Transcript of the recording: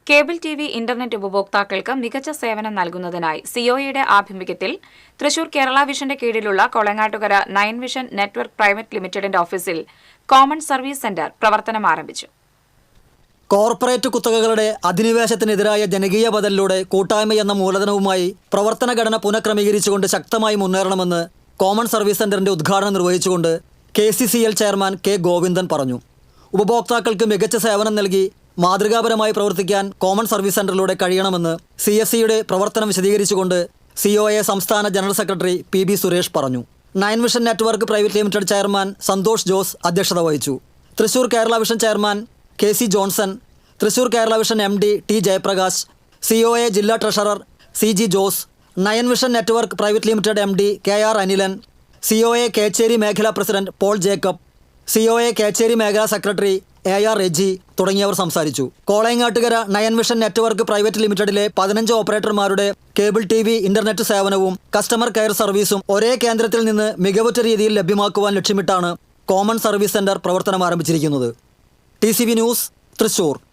Cable TV internet ഉപഭോക്താക്കൾക്ക് മികച്ച സേവനം നൽകുന്നതിനായി സിഒഇയുടെ ആഭിമുഖ്യത്തിൽ തൃശൂർ കേരള വിഷന്റെ കീഴിലുള്ള കൊളങ്ങാട്ടുകര 9 വിഷൻ നെറ്റ്വർക്ക് പ്രൈവറ്റ് ലിമിറ്റഡിന്റെ ഓഫീസിൽ കോമൺ സർവീസ് സെന്റർ പ്രവർത്തനം ആരംഭിച്ചു. കോർപ്പറേറ്റ് കുത്തകകളുടെ അധിനിവേശത്തിനെതിരായ ജനകീയ ബദലിലൂടെ കൂട്ടായ്മ എന്ന മൂലധനവുമായി പ്രവർത്തന ഘടന പുനഃക്രമീകരിച്ചുകൊണ്ട് ശക്തമായി മുന്നേറണമെന്ന് കോമൺ സർവീസ് സെന്ററിന്റെ ഉദ്ഘാടനം നിർവഹിച്ചുകൊണ്ട് KCCL ചെയർമാൻ കെ ഗോവിന്ദൻ പറഞ്ഞു. ഉപഭോക്താക്കൾക്ക് മികച്ച സേവനം നൽകി മാതൃകാപരമായി പ്രവർത്തിക്കാൻ കോമൺ സർവീസ് സെന്ററിലൂടെ കഴിയണമെന്ന് CSCയുടെ പ്രവർത്തനം വിശദീകരിച്ചുകൊണ്ട് COA സംസ്ഥാന ജനറൽ സെക്രട്ടറി PB സുരേഷ് പറഞ്ഞു. 9 vision network private limited chairman Santhosh Jose അധ്യക്ഷത വഹിച്ചു. Thrissur Kerala vision chairman KC Johnson, Thrissur Kerala vision MD T Jayaprakash, COA ജില്ലാ treasurer CG Jose, 9 vision network private limited MD KR Anilan, COA Kecheri മേഖലാ president Paul Jacob, COA Kecheri മേഖലാ secretary AR Reji തുടങ്ങിയവർ സംസാരിച്ചു. Kolayangattukara 9 vision network private ലിമിറ്റഡിലെ 15 ഓപ്പറേറ്റർമാരുടെ cable TV internet സേവനവും കസ്റ്റമർ കെയർ സർവീസും ഒരേ കേന്ദ്രത്തിൽ നിന്ന് മികവുറ്റ രീതിയിൽ ലഭ്യമാക്കുവാൻ ലക്ഷ്യമിട്ടാണ് കോമൺ സർവീസ് സെന്റർ പ്രവർത്തനം ആരംഭിച്ചിരിക്കുന്നത്. TCV news, Thrissur.